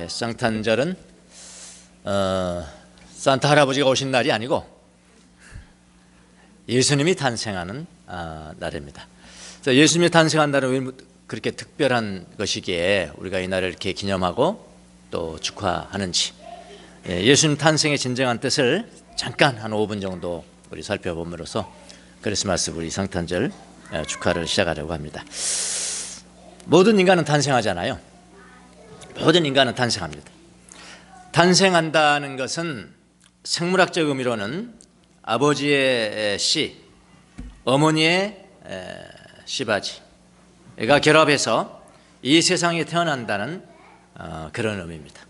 성탄절은 산타 할아버지가 오신 날이 아니고 예수님이 탄생하는 날입니다. 그래서 예수님이 탄생한 날은 왜 그렇게 특별한 것이기에 우리가 이 날을 이렇게 기념하고 또 축하하는지, 예수님 탄생의 진정한 뜻을 잠깐 한 5분 정도 우리 살펴봄으로써 크리스마스 우리 성탄절 축하를 시작하려고 합니다. 모든 인간은 탄생하잖아요. 모든 인간은 탄생합니다. 탄생한다는 것은 생물학적 의미로는 아버지의 씨, 어머니의 씨바지가 결합해서 이 세상에 태어난다는 그런 의미입니다.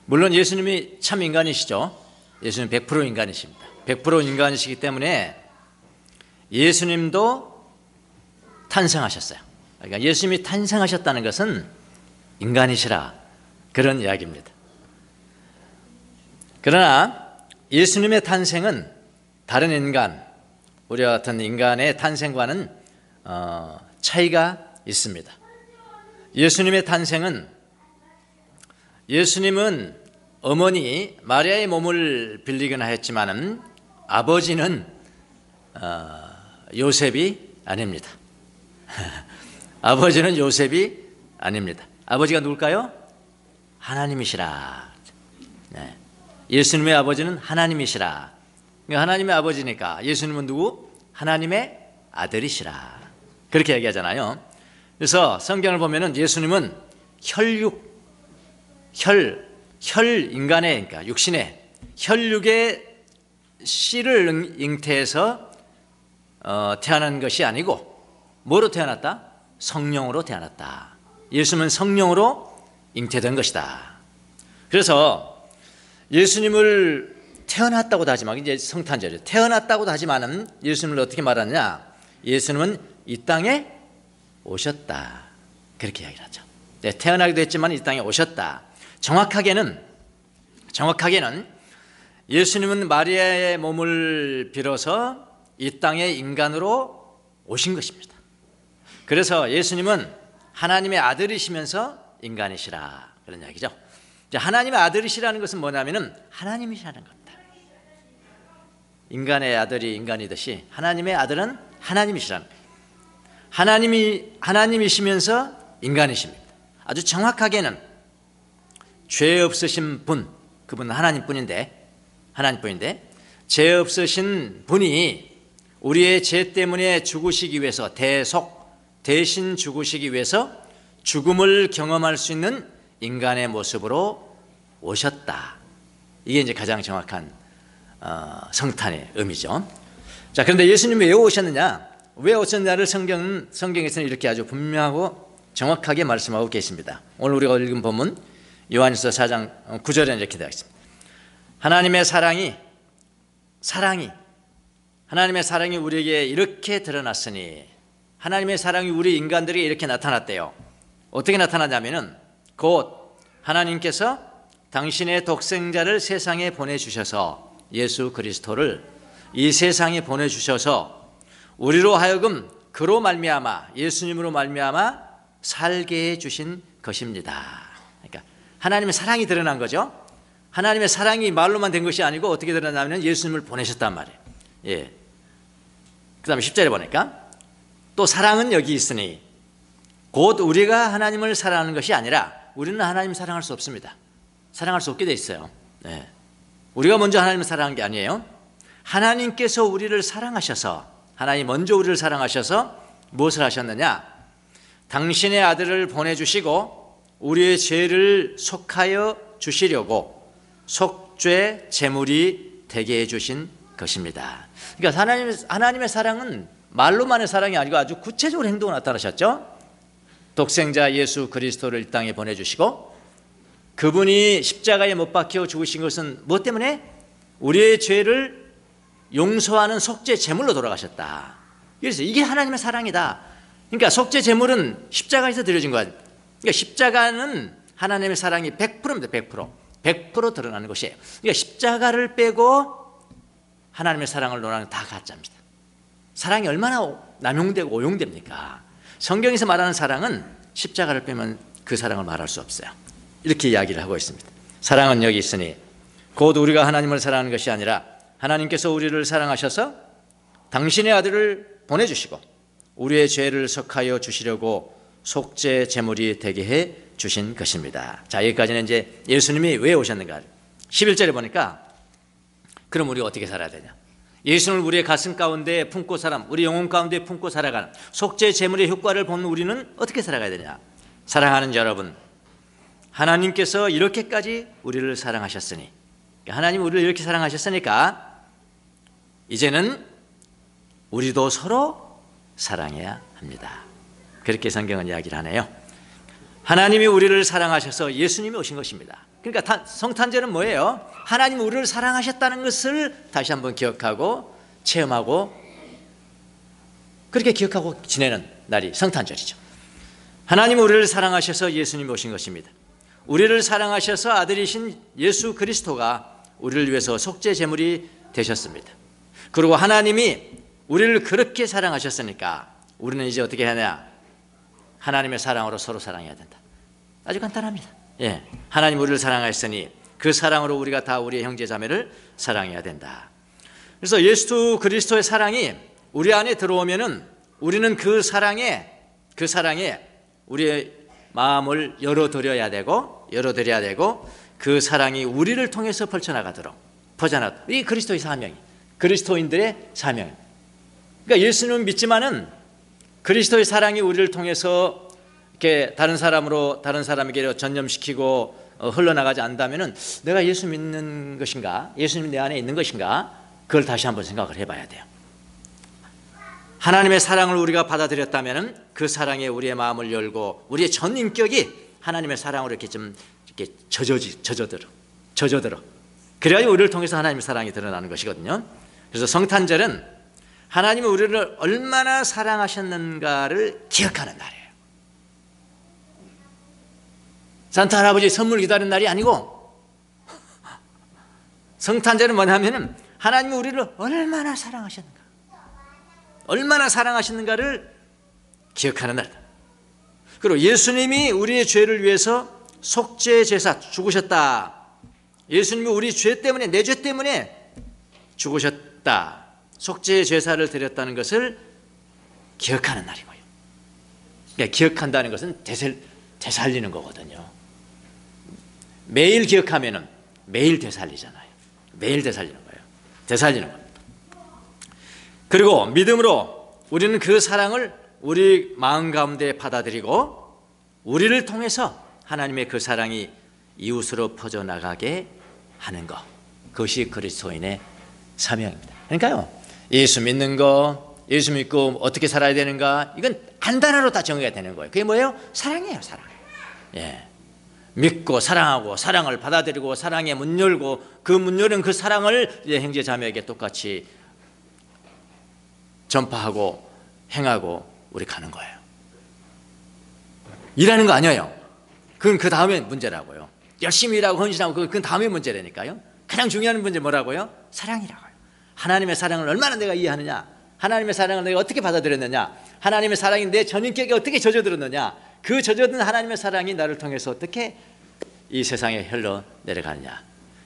물론 예수님이 참 인간이시죠. 예수님 100% 인간이십니다. 100% 인간이시기 때문에 예수님도 탄생하셨어요. 그러니까 예수님이 탄생하셨다는 것은 인간이시라 그런 이야기입니다. 그러나 예수님의 탄생은 다른 인간, 우리와 같은 인간의 탄생과는 차이가 있습니다. 예수님의 탄생은, 예수님은 어머니 마리아의 몸을 빌리거나 했지만은 아버지는 요셉이 아닙니다. 아버지는 요셉이 아닙니다. 아버지가 누굴까요? 하나님이시라. 예수님의 아버지는 하나님이시라. 하나님의 아버지니까 예수님은 누구? 하나님의 아들이시라. 그렇게 얘기하잖아요. 그래서 성경을 보면은 예수님은 인간의, 그러니까 육신의 혈육의 씨를 잉태해서 태어난 것이 아니고 뭐로 태어났다? 성령으로 태어났다. 예수님은 성령으로 잉태된 것이다. 그래서 예수님을 태어났다고도 하지만, 이제 성탄절이에요. 태어났다고도 하지만은 예수님을 어떻게 말하느냐? 예수님은 이 땅에 오셨다. 그렇게 이야기를 하죠. 태어나기도 했지만 이 땅에 오셨다. 정확하게는 예수님은 마리아의 몸을 빌어서 이 땅에 인간으로 오신 것입니다. 그래서 예수님은 하나님의 아들이시면서 인간이시라 그런 이야기죠. 하나님의 아들이시라는 것은 뭐냐면은 하나님이시라는 겁니다. 인간의 아들이 인간이듯이 하나님의 아들은 하나님이시라는 거예요. 하나님이시면서 인간이십니다. 아주 정확하게는 죄 없으신 분, 그분은 하나님뿐인데 죄 없으신 분이 우리의 죄 때문에 죽으시기 위해서 대신 죽으시기 위해서 죽음을 경험할 수 있는 인간의 모습으로 오셨다. 이게 이제 가장 정확한 성탄의 의미죠. 자, 그런데 예수님이 왜 오셨느냐? 왜 오셨느냐를 성경에서는 이렇게 아주 분명하고 정확하게 말씀하고 계십니다. 오늘 우리가 읽은 본문 요한일서 4장 9절에 이렇게 되어 있습니다. 하나님의 사랑이 우리에게 이렇게 드러났으니, 하나님의 사랑이 우리 인간들에게 이렇게 나타났대요. 어떻게 나타나냐면은 곧 하나님께서 당신의 독생자를 세상에 보내주셔서, 예수 그리스도를 이 세상에 보내주셔서 우리로 하여금 그로 말미암아, 예수님으로 말미암아 살게 해주신 것입니다. 그러니까 하나님의 사랑이 드러난 거죠. 하나님의 사랑이 말로만 된 것이 아니고 어떻게 드러나냐면 예수님을 보내셨단 말이에요. 그 다음에 10절에 보니까 또 사랑은 여기 있으니, 곧 우리가 하나님을 사랑하는 것이 아니라, 우리는 하나님 사랑할 수 없습니다. 사랑할 수 없게 돼 있어요. 우리가 먼저 하나님을 사랑한 게 아니에요. 하나님께서 우리를 사랑하셔서, 하나님 먼저 우리를 사랑하셔서 무엇을 하셨느냐? 당신의 아들을 보내주시고 우리의 죄를 속하여 주시려고 속죄 제물이 되게 해주신 것입니다. 그러니까 하나님의 사랑은 말로만의 사랑이 아니고 아주 구체적으로 행동으로 나타나셨죠. 독생자 예수 그리스도를 이 땅에 보내주시고, 그분이 십자가에 못 박혀 죽으신 것은 무엇 때문에? 우리의 죄를 용서하는 속죄 제물로 돌아가셨다. 그래서 이게 하나님의 사랑이다. 그러니까 속죄 제물은 십자가에서 드려진 거야. 그러니까 십자가는 하나님의 사랑이 100%입니다. 100% 드러나는 것이에요. 그러니까 십자가를 빼고 하나님의 사랑을 논하는 다 가짜입니다. 사랑이 얼마나 남용되고 오용됩니까? 성경에서 말하는 사랑은 십자가를 빼면 그 사랑을 말할 수 없어요. 이렇게 이야기를 하고 있습니다. 사랑은 여기 있으니 곧 우리가 하나님을 사랑하는 것이 아니라 하나님께서 우리를 사랑하셔서 당신의 아들을 보내주시고 우리의 죄를 속하여 주시려고 속죄 제물이 되게 해 주신 것입니다. 자, 여기까지는 이제 예수님이 왜 오셨는가. 11절에 보니까 그럼 우리 어떻게 살아야 되냐. 예수님을 우리의 가슴 가운데 품고 우리 영혼 가운데 품고 살아가는 속죄 제물의 효과를 본 우리는 어떻게 살아가야 되냐. 사랑하는 여러분, 하나님께서 이렇게까지 우리를 사랑하셨으니, 하나님 우리를 이렇게 사랑하셨으니까 이제는 우리도 서로 사랑해야 합니다. 그렇게 성경은 이야기를 하네요. 하나님이 우리를 사랑하셔서 예수님이 오신 것입니다. 그러니까 성탄절은 뭐예요? 하나님이 우리를 사랑하셨다는 것을 다시 한번 기억하고 체험하고 그렇게 기억하고 지내는 날이 성탄절이죠. 하나님이 우리를 사랑하셔서 예수님이 오신 것입니다. 우리를 사랑하셔서 아들이신 예수 그리스도가 우리를 위해서 속죄 제물이 되셨습니다. 그리고 하나님이 우리를 그렇게 사랑하셨으니까 우리는 이제 어떻게 하냐? 하나님의 사랑으로 서로 사랑해야 된다. 아주 간단합니다. 예, 하나님 우리를 사랑하셨으니 그 사랑으로 우리가 다 우리의 형제 자매를 사랑해야 된다. 그래서 예수 그리스도의 사랑이 우리 안에 들어오면은 우리는 그 사랑에 우리의 마음을 열어드려야 되고 그 사랑이 우리를 통해서 펼쳐나가도록 퍼져나가도록. 이 그리스도의 사명이, 그리스도인들의 사명. 그러니까 예수님은 믿지만은 그리스도의 사랑이 우리를 통해서 이렇게 다른 사람에게 전념시키고 흘러나가지 않는다면은 내가 예수 믿는 것인가? 예수님 내 안에 있는 것인가? 그걸 다시 한번 생각을 해봐야 돼요. 하나님의 사랑을 우리가 받아들였다면은 그 사랑에 우리의 마음을 열고 우리의 전 인격이 하나님의 사랑으로 이렇게 좀 이렇게 젖어들어. 그래야지 우리를 통해서 하나님의 사랑이 드러나는 것이거든요. 그래서 성탄절은 하나님이 우리를 얼마나 사랑하셨는가를 기억하는 날이에요. 산타 할아버지 선물 기다리는 날이 아니고 성탄절은 뭐냐면은 하나님이 우리를 얼마나 사랑하셨는가를 기억하는 날이다. 그리고 예수님이 우리의 죄를 위해서 속죄 제사 죽으셨다. 예수님이 우리 죄 때문에, 내 죄 때문에 죽으셨다. 속죄 제사를 드렸다는 것을 기억하는 날이고요. 그러니까 기억한다는 것은 되살리는 거거든요. 매일 기억하면은 매일 되살리잖아요. 매일 되살리는 거예요. 되살리는 겁니다. 그리고 믿음으로 우리는 그 사랑을 우리 마음 가운데 받아들이고 우리를 통해서 하나님의 그 사랑이 이웃으로 퍼져나가게 하는 것, 그것이 그리스도인의 사명입니다. 그러니까요, 예수 믿는 거, 예수 믿고 어떻게 살아야 되는가, 이건 한 단어로 다 정의가 되는 거예요. 그게 뭐예요? 사랑이에요. 사랑. 예. 믿고 사랑하고 사랑을 받아들이고 사랑의 문 열고 그 문 열은 그 사랑을 이제 형제 자매에게 똑같이 전파하고 행하고 우리 가는 거예요. 일하는 거 아니에요. 그건 그 다음에 문제라고요. 열심히 일하고 헌신하고 그건 다음에 문제라니까요. 가장 중요한 문제 뭐라고요? 사랑이라고요. 하나님의 사랑을 얼마나 내가 이해하느냐, 하나님의 사랑을 내가 어떻게 받아들였느냐, 하나님의 사랑이 내 전인격에 어떻게 젖어들었느냐, 그 젖어든 하나님의 사랑이 나를 통해서 어떻게 이 세상에 흘러내려가느냐,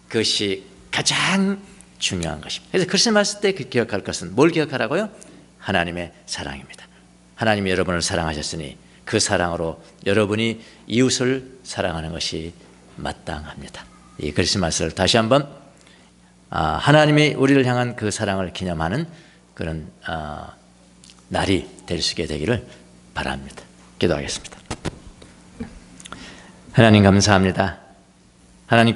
그것이 가장 중요한 것입니다. 그래서 크리스마스 때 기억할 것은 뭘 기억하라고요? 하나님의 사랑입니다. 하나님이 여러분을 사랑하셨으니 그 사랑으로 여러분이 이웃을 사랑하는 것이 마땅합니다. 이 크리스마스를 다시 한번 하나님이 우리를 향한 그 사랑을 기념하는 그런 날이 될 수 있게 되기를 바랍니다. 기도하겠습니다. 하나님 감사합니다. 하나님께